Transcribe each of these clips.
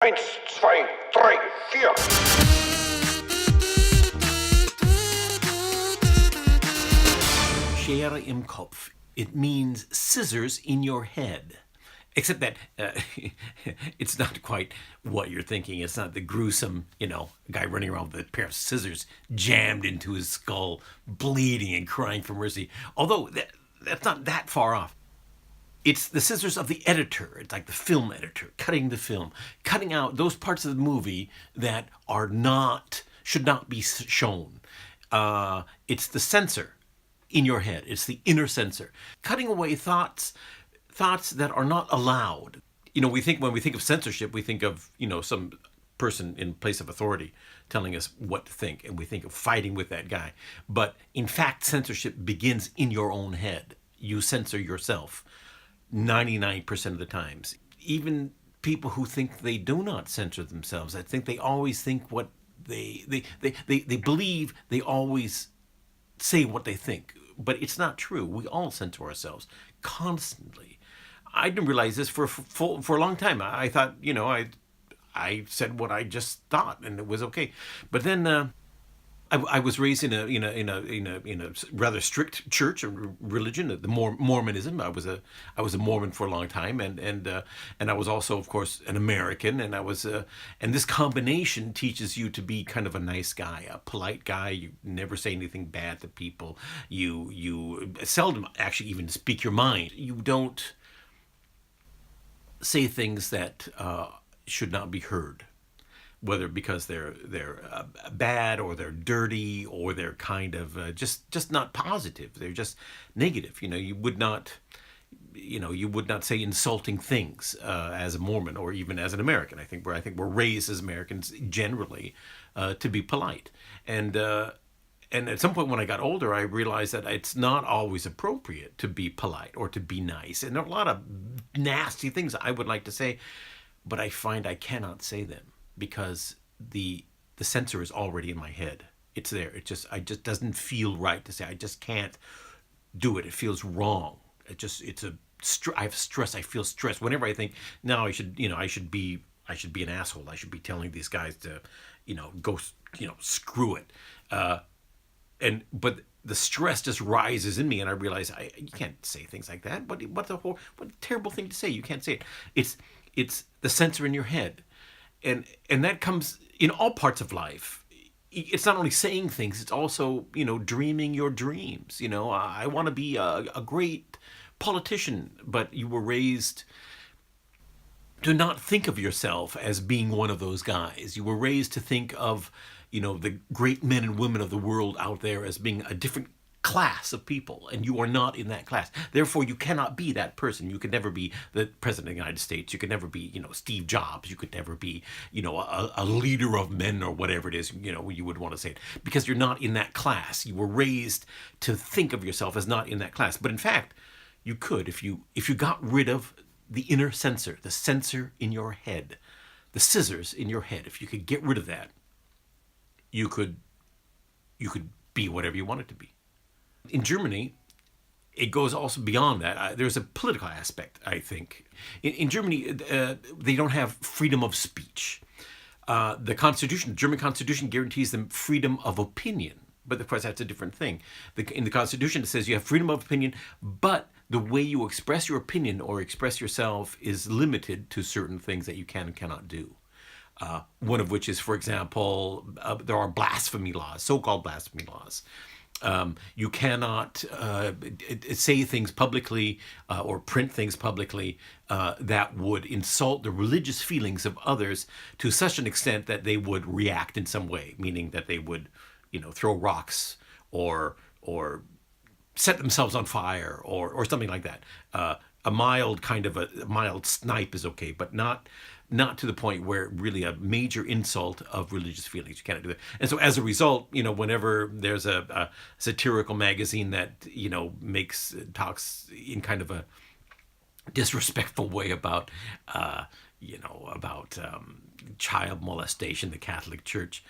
Eins, zwei, drei, vier. Schere im Kopf. It means scissors in your head. Except that it's not quite what you're thinking. It's not the gruesome, guy running around with a pair of scissors jammed into his skull, bleeding and crying for mercy. Although that's not that far off. It's the scissors of the editor. It's like the film editor cutting the film, cutting out those parts of the movie that should not be shown. It's the censor in your head. It's the inner censor, cutting away thoughts that are not allowed. When we think of censorship, we think of some person in place of authority telling us what to think, and we think of fighting with that guy. But in fact, censorship begins in your own head. You censor yourself 99% of the times. Even people who think they do not censor themselves, I think they always think what they believe. They always say what they think, but it's not true. We all censor ourselves constantly. I didn't realize this for a long time. I thought, I said what I just thought, and it was okay. But then I was raised in a rather strict church or religion, the Mormonism. I was a Mormon for a long time, and I was also, of course, an American, and and this combination teaches you to be kind of a nice guy, a polite guy. You never say anything bad to people. You seldom actually even speak your mind. You don't say things that should not be heard, whether because they're bad, or they're dirty, or they're kind of just not positive. They're just negative. You would not say insulting things as a Mormon, or even as an American. I think we're raised as Americans generally to be polite, and at some point when I got older, I realized that it's not always appropriate to be polite or to be nice, and there are a lot of nasty things I would like to say, but I find I cannot say them, because the censor is already in my head. It's there. It just doesn't feel right to say. I just can't do it. It feels wrong. I have stress. I feel stressed whenever I think now I should be an asshole. I should be telling these guys to go screw it. But the stress just rises in me, and I realize you can't say things like that. What a terrible thing to say. You can't say it. It's the censor in your head. And that comes in all parts of life. It's not only saying things, it's also, dreaming your dreams. I want to be a great politician, but you were raised to not think of yourself as being one of those guys. You were raised to think of, the great men and women of the world out there as being a different class of people, and you are not in that class. Therefore, you cannot be that person. You could never be the president of the United States. You could never be, Steve Jobs. You could never be, a leader of men, or whatever it is, you would want to say it, because you're not in that class. You were raised to think of yourself as not in that class. But in fact, you could, if you got rid of the inner censor, the censor in your head, the scissors in your head. If you could get rid of that, you could be whatever you wanted to be. In Germany, it goes also beyond that. There's a political aspect, I think. In Germany, they don't have freedom of speech. The German Constitution guarantees them freedom of opinion. But of course, that's a different thing. In the Constitution, it says you have freedom of opinion, but the way you express your opinion or express yourself is limited to certain things that you can and cannot do. One of which is, for example, there are blasphemy laws, so-called blasphemy laws. You cannot say things publicly or print things publicly that would insult the religious feelings of others to such an extent that they would react in some way, meaning that they would, throw rocks or set themselves on fire or something like that. A mild snipe is okay, but not to the point where really a major insult of religious feelings. You cannot do that. And so as a result, whenever there's a satirical magazine that, talks in kind of a disrespectful way about child molestation, the Catholic Church,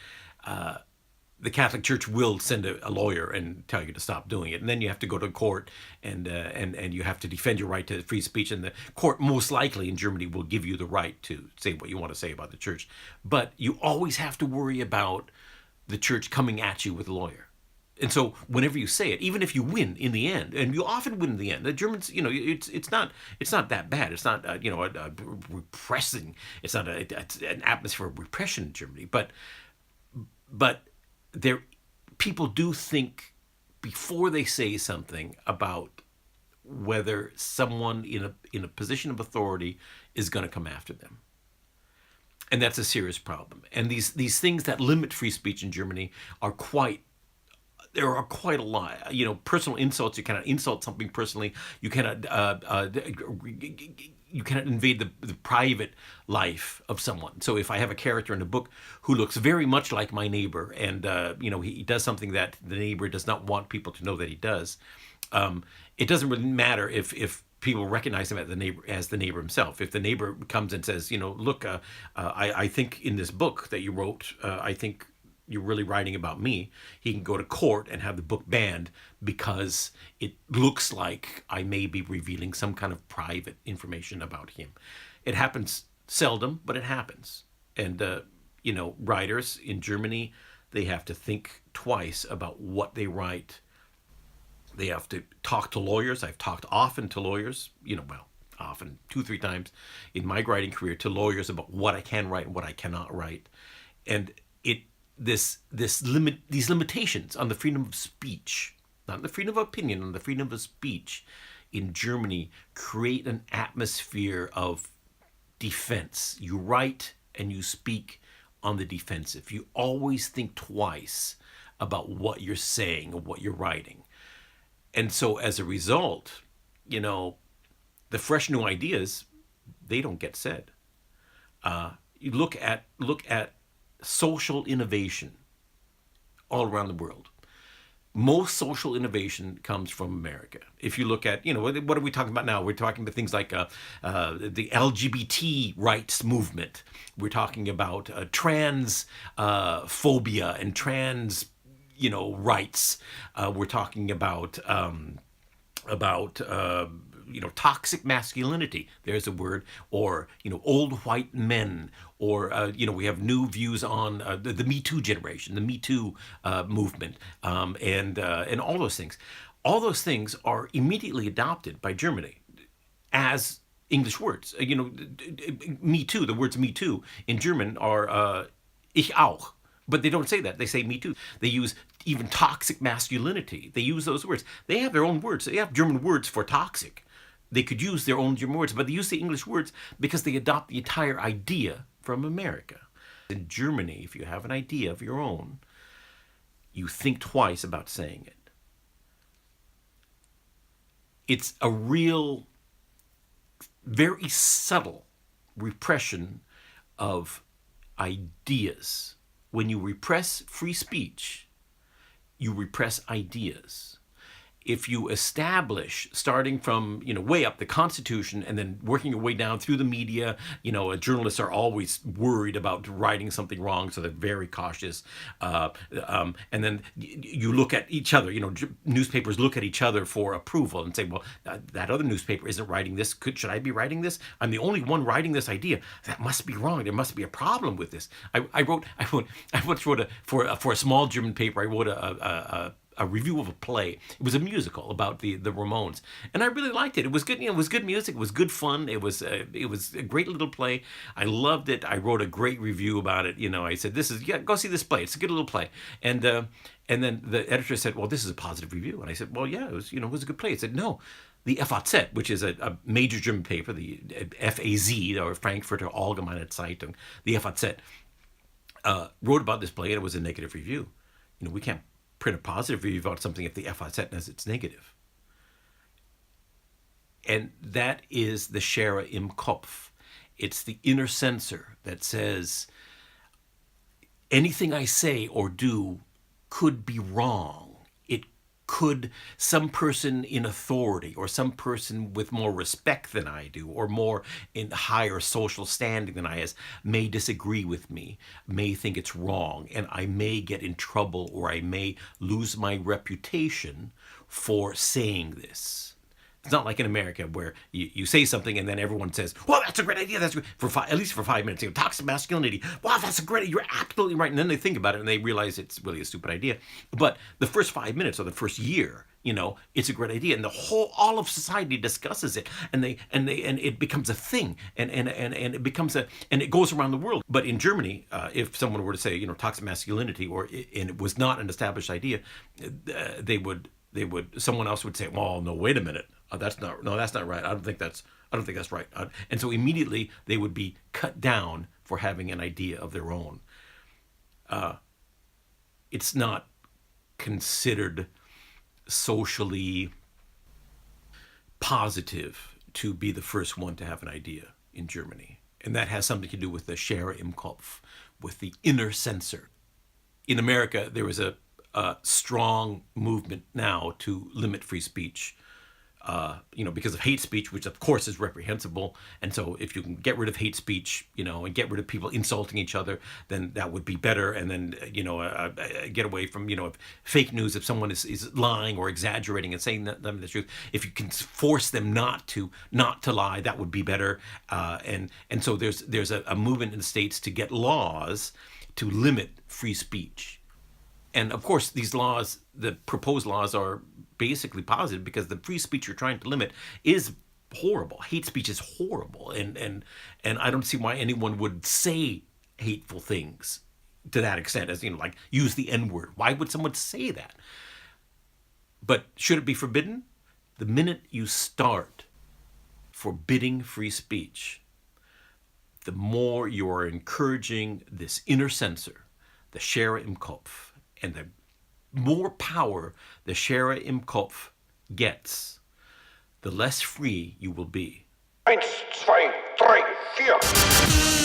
the Catholic Church will send a lawyer and tell you to stop doing it, and then you have to go to court and you have to defend your right to free speech, and the court most likely in Germany will give you the right to say what you want to say about the church, but you always have to worry about the church coming at you with a lawyer. And so whenever you say it, even if you win in the end, and you often win in the end, the Germans, it's not that bad. It's not a repressing. It's not an atmosphere of repression in Germany, but there, people do think before they say something about whether someone in a position of authority is going to come after them, and that's a serious problem. And these things that limit free speech in Germany are quite. There are quite a lot. Personal insults. You cannot insult something personally. You cannot invade the private life of someone. So if I have a character in a book who looks very much like my neighbor, and he does something that the neighbor does not want people to know that he does, it doesn't really matter if people recognize him as the neighbor himself. If the neighbor comes and says, look, I think in this book that you wrote, I think you're really writing about me, he can go to court and have the book banned because it looks like I may be revealing some kind of private information about him. It happens seldom, but it happens. And, writers in Germany, they have to think twice about what they write. They have to talk to lawyers. I've talked often to lawyers, often 2-3 times in my writing career, to lawyers about what I can write and what I cannot write. And these limitations on the freedom of speech, not the freedom of opinion, on the freedom of speech in Germany, create an atmosphere of defense. You write and you speak on the defensive. You always think twice about what you're saying or what you're writing. And so as a result, the fresh new ideas, they don't get said. You look at social innovation all around the world. Most social innovation comes from America. If you look at, what are we talking about now? We're talking about things like the LGBT rights movement. We're talking about trans phobia and trans, rights. We're talking about toxic masculinity, there's a word, or, old white men, or, we have new views on the Me Too generation, the Me Too movement, and all those things. All those things are immediately adopted by Germany as English words. Me Too, the words Me Too in German are Ich auch. But they don't say that. They say Me Too. They use even toxic masculinity. They use those words. They have their own words. They have German words for toxic. They could use their own German words, but they use the English words because they adopt the entire idea from America. In Germany, if you have an idea of your own, you think twice about saying it. It's a real, very subtle repression of ideas. When you repress free speech, you repress ideas. If you establish, starting from way up the Constitution and then working your way down through the media, journalists are always worried about writing something wrong, so they're very cautious. And then you look at each other. Newspapers look at each other for approval and say, well, that other newspaper isn't writing this. Should I be writing this? I'm the only one writing this idea. That must be wrong. There must be a problem with this. I once wrote for a small German paper. I wrote a review of a play. It was a musical about the Ramones, and I really liked it. It was good. It was good music. It was good fun. It was a great little play. I loved it. I wrote a great review about it. I said, go see this play. It's a good little play. And then the editor said, well, this is a positive review. And I said, well, yeah, it was a good play. It said, no. The FAZ, which is a major German paper, the FAZ, or Frankfurter Allgemeine Zeitung, the FAZ, wrote about this play, and it was a negative review. We can't print a positive review about something if the FAZ says it's negative. And that is the Schere im Kopf. It's the inner censor that says anything I say or do could be wrong. It could some person in authority or some person with more respect than I do or more in higher social standing than I is may disagree with me, may think it's wrong, and I may get in trouble or I may lose my reputation for saying this. It's not like in America where you say something and then everyone says, well, that's a great idea. That's great. At least for 5 minutes. Toxic masculinity. Wow, that's a great idea. You're absolutely right. And then they think about it and they realize it's really a stupid idea. But the first 5 minutes or the first year, it's a great idea. And all of society discusses it and it becomes a thing and it becomes and it goes around the world. But in Germany, if someone were to say, toxic masculinity and it was not an established idea, someone else would say, well, no, wait a minute. That's not right. I don't think that's right. And so immediately they would be cut down for having an idea of their own. It's not considered socially positive to be the first one to have an idea in Germany. And that has something to do with the Schere im Kopf, with the inner censor. In America, there is a strong movement now to limit free speech, because of hate speech, which of course is reprehensible. And so if you can get rid of hate speech, and get rid of people insulting each other, then that would be better. And then, get away from, fake news. If someone is lying or exaggerating and saying them the truth, if you can force them not to lie, that would be better. And so there's a movement in the States to get laws to limit free speech. And of course, these laws, the proposed laws, are basically positive because the free speech you're trying to limit is horrible. Hate speech is horrible, and I don't see why anyone would say hateful things to that extent, as like use the N-word. Why would someone say that? But should it be forbidden? The minute you start forbidding free speech, the more you are encouraging this inner censor, the Schere im Kopf. And the more power the Schere im Kopf gets, the less free you will be. 1, 2, 3, 4.